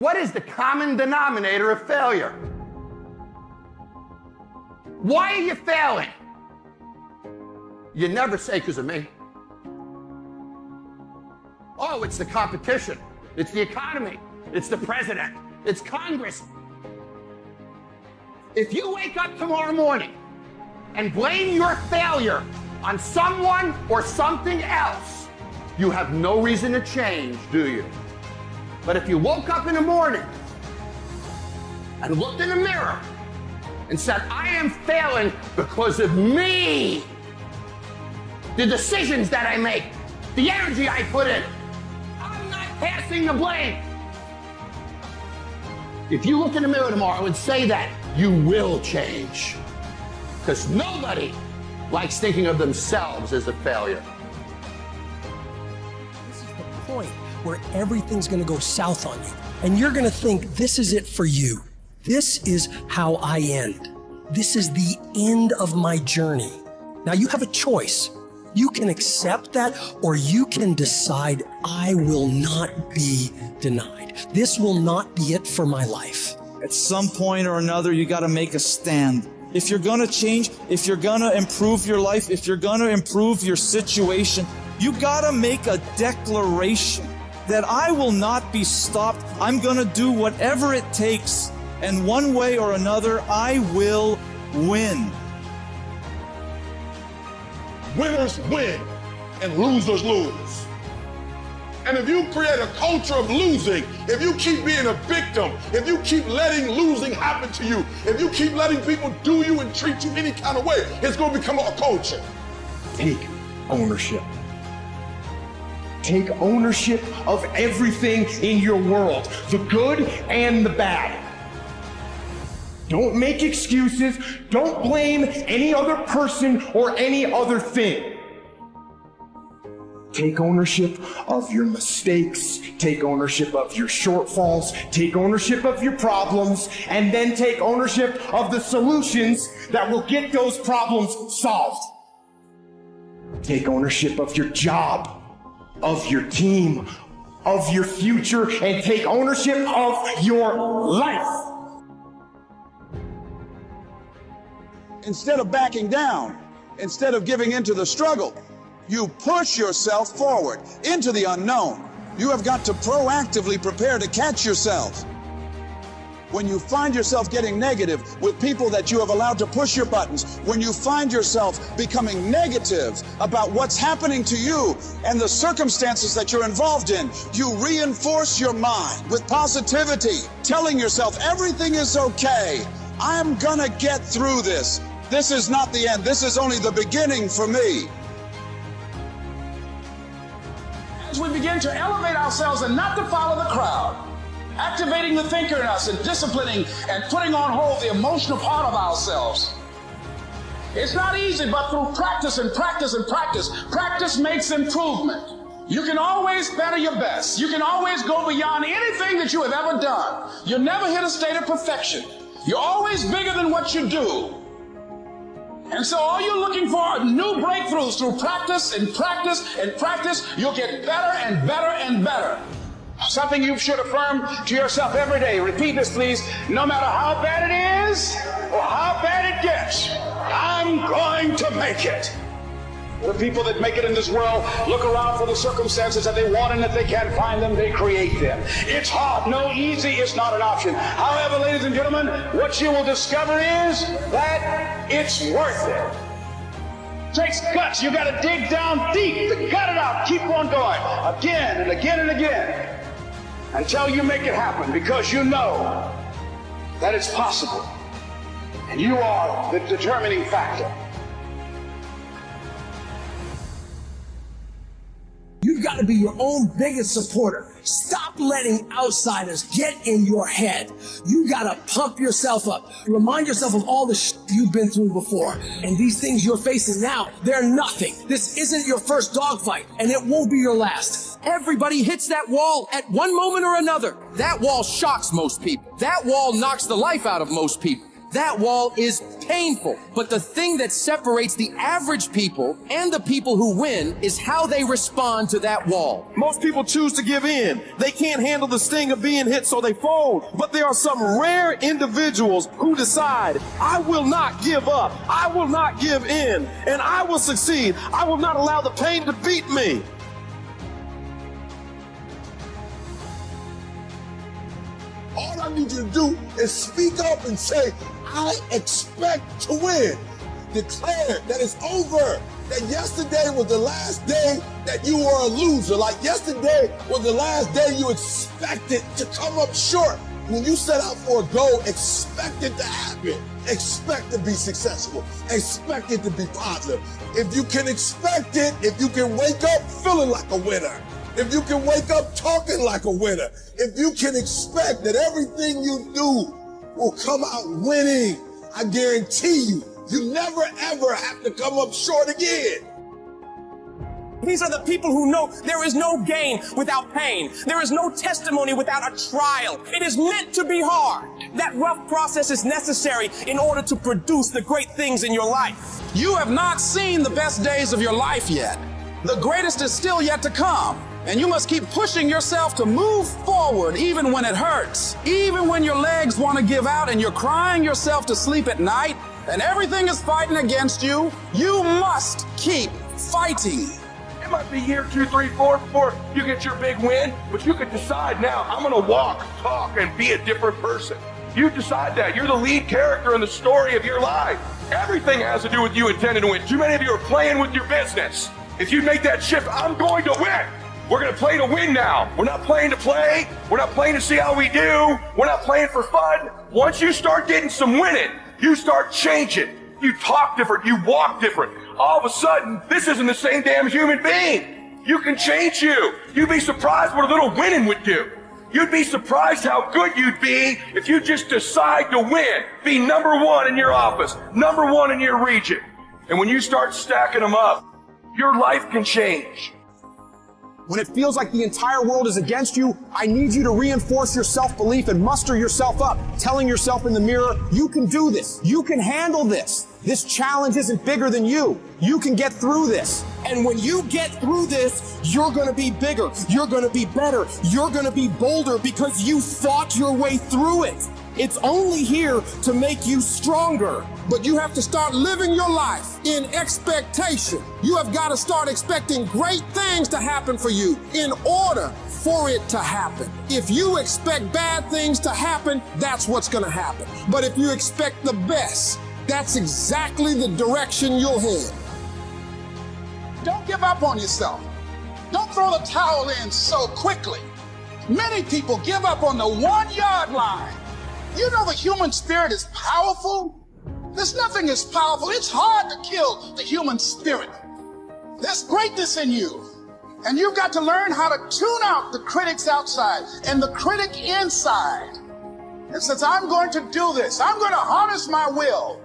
What is the common denominator of failure? Why are you failing? You never say because of me. Oh, it's the competition. It's the economy. It's the president. It's Congress. If you wake up tomorrow morning and blame your failure on someone or something else, you have no reason to change, do you? But if you woke up in the morning and looked in the mirror and said, I am failing because of me, the decisions that I make, the energy I put in, I'm not passing the blame. If you look in the mirror tomorrow and say that, you will change. Because nobody likes thinking of themselves as a failure. This is the point where everything's going to go south on you. And you're going to think, this is it for you. This is how I end. This is the end of my journey. Now you have a choice. You can accept that, or you can decide, I will not be denied. This will not be it for my life. At some point or another, you got to make a stand. If you're going to change, if you're going to improve your life, if you're going to improve your situation, you got to make a declaration that I will not be stopped. I'm going to do whatever it takes, and one way or another, I will win. Winners win and losers lose. And if you create a culture of losing, if you keep being a victim, if you keep letting losing happen to you, if you keep letting people do you and treat you any kind of way, it's going to become a culture. Take ownership. Take ownership of everything in your world, the good and the bad. Don't make excuses. Don't blame any other person or any other thing. Take ownership of your mistakes. Take ownership of your shortfalls. Take ownership of your problems. And then take ownership of the solutions that will get those problems solved. Take ownership of your job, of your team, of your future, and take ownership of your life. Instead of backing down, instead of giving into the struggle, you push yourself forward into the unknown. You have got to proactively prepare to catch yourself. When you find yourself getting negative with people that you have allowed to push your buttons, when you find yourself becoming negative about what's happening to you and the circumstances that you're involved in, you reinforce your mind with positivity, telling yourself everything is okay. I'm gonna get through this. This is not the end. This is only the beginning for me. As we begin to elevate ourselves and not to follow the crowd, activating the thinker in us and disciplining and putting on hold the emotional part of ourselves. It's not easy, but through practice and practice and practice, practice makes improvement. You can always better your best. You can always go beyond anything that you have ever done. You'll never hit a state of perfection. You're always bigger than what you do. And so all you're looking for are new breakthroughs through practice and practice and practice. You'll get better and better and better. Something you should affirm to yourself every day. Repeat this, please. No matter how bad it is or how bad it gets, I'm going to make it. The people that make it in this world look around for the circumstances that they want, and if they can't find them, they create them. It's hard. No, easy is not an option. However, ladies and gentlemen, what you will discover is that it's worth it. It takes guts. You got to dig down deep to gut it out. Keep on going again and again and again until you make it happen, because you know that it's possible, and you are the determining factor. You've got to be your own biggest supporter. Stop letting outsiders get in your head. You got to pump yourself up. Remind yourself of all the shit you've been through before. And these things you're facing now, they're nothing. This isn't your first dogfight, and it won't be your last. Everybody hits that wall at one moment or another. That wall shocks most people. That wall knocks the life out of most people. That wall is painful. But the thing that separates the average people and the people who win is how they respond to that wall. Most people choose to give in. They can't handle the sting of being hit, so they fold. But there are some rare individuals who decide, I will not give up. I will not give in. And I will succeed. I will not allow the pain to beat me. All I need you to do is speak up and say, I expect to win. Declare that it's over. That yesterday was the last day that you were a loser. Like yesterday was the last day you expected to come up short. When you set out for a goal, expect it to happen. Expect to be successful. Expect it to be positive. If you can expect it, if you can wake up feeling like a winner, if you can wake up talking like a winner, if you can expect that everything you do will come out winning, I guarantee you, you never ever have to come up short again. These are the people who know there is no gain without pain. There is no testimony without a trial. It is meant to be hard. That rough process is necessary in order to produce the great things in your life. You have not seen the best days of your life yet. The greatest is still yet to come. And you must keep pushing yourself to move forward even when it hurts. Even when your legs want to give out and you're crying yourself to sleep at night and everything is fighting against you, you must keep fighting. It might be year 2, 3, 4 before you get your big win, but you could decide now, I'm going to walk, talk, and be a different person. You decide that. You're the lead character in the story of your life. Everything has to do with you intending to win. Too many of you are playing with your business. If you make that shift, I'm going to win. We're going to play to win now. We're not playing to play. We're not playing to see how we do. We're not playing for fun. Once you start getting some winning, you start changing. You talk different. You walk different. All of a sudden, this isn't the same damn human being. You can change you. You'd be surprised what a little winning would do. You'd be surprised how good you'd be if you just decide to win. Be number one in your office, number one in your region. And when you start stacking them up, your life can change. When it feels like the entire world is against you, I need you to reinforce your self-belief and muster yourself up, telling yourself in the mirror, you can do this. You can handle this. This challenge isn't bigger than you. You can get through this. And when you get through this, you're going to be bigger. You're going to be better. You're going to be bolder because you fought your way through it. It's only here to make you stronger. But you have to start living your life in expectation. You have got to start expecting great things to happen for you in order for it to happen. If you expect bad things to happen, that's what's going to happen. But if you expect the best, that's exactly the direction you'll head. Don't give up on yourself. Don't throw the towel in so quickly. Many people give up on the 1-yard line. You know the human spirit is powerful. There's nothing as powerful. It's hard to kill the human spirit. There's greatness in you. And you've got to learn how to tune out the critics outside and the critic inside. And since I'm going to do this, I'm going to harness my will.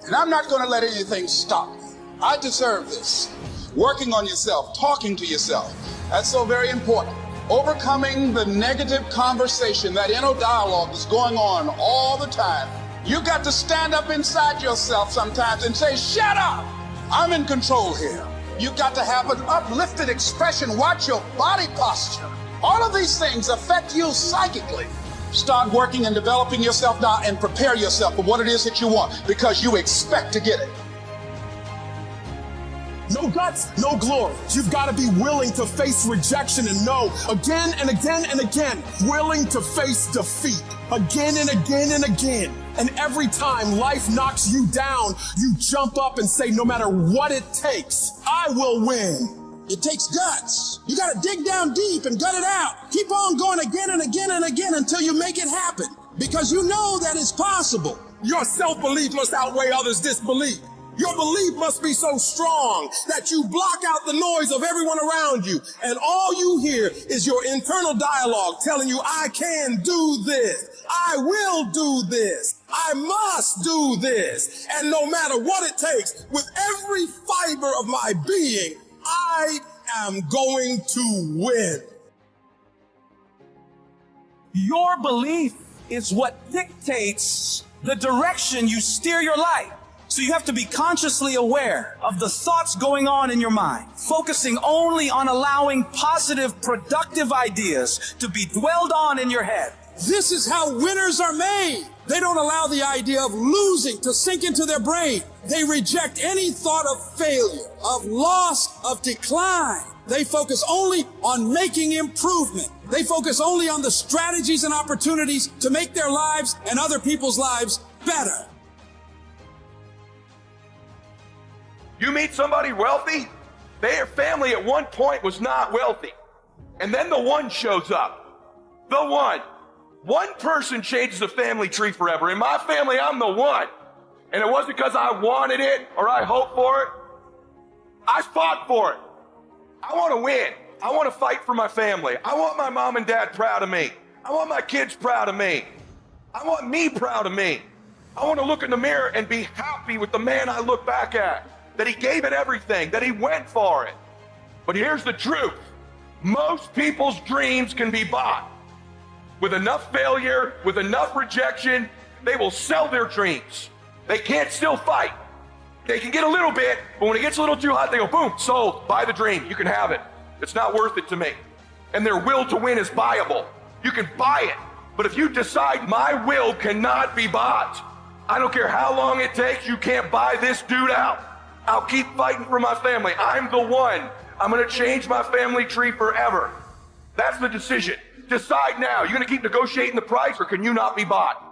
And I'm not going to let anything stop me. I deserve this. Working on yourself, talking to yourself. That's so very important. Overcoming the negative conversation, that inner dialogue that's going on all the time. You got to stand up inside yourself sometimes and say, shut up, I'm in control here. You got to have an uplifted expression. Watch your body posture. All of these things affect you psychically. Start working and developing yourself now and prepare yourself for what it is that you want because you expect to get it. No guts, no glory. You've got to be willing to face rejection and no again and again and again. Willing to face defeat again and again and again. And every time life knocks you down, you jump up and say, no matter what it takes, I will win. It takes guts. You got to dig down deep and gut it out. Keep on going again and again and again until you make it happen because you know that it's possible. Your self-belief must outweigh others' disbelief. Your belief must be so strong that you block out the noise of everyone around you. And all you hear is your internal dialogue telling you, I can do this. I will do this. I must do this. And no matter what it takes, with every fiber of my being, I am going to win. Your belief is what dictates the direction you steer your life. So you have to be consciously aware of the thoughts going on in your mind, focusing only on allowing positive, productive ideas to be dwelled on in your head. This is how winners are made. They don't allow the idea of losing to sink into their brain. They reject any thought of failure, of loss, of decline. They focus only on making improvement. They focus only on the strategies and opportunities to make their lives and other people's lives better. You meet somebody wealthy, their family at one point was not wealthy. And then the one shows up. The one. One person changes the family tree forever. In my family, I'm the one. And it wasn't because I wanted it or I hoped for it. I fought for it. I want to win. I want to fight for my family. I want my mom and dad proud of me. I want my kids proud of me. I want me proud of me. I want to look in the mirror and be happy with the man I look back at. That he gave it everything, that he went for it. But here's the truth. Most people's dreams can be bought. With enough failure, with enough rejection, they will sell their dreams. They can't still fight. They can get a little bit, but when it gets a little too hot, they go, boom, sold, buy the dream, you can have it. It's not worth it to me. And their will to win is buyable. You can buy it, but if you decide my will cannot be bought, I don't care how long it takes, you can't buy this dude out. I'll keep fighting for my family. I'm the one. I'm going to change my family tree forever. That's the decision. Decide now. You're going to keep negotiating the price, or can you not be bought?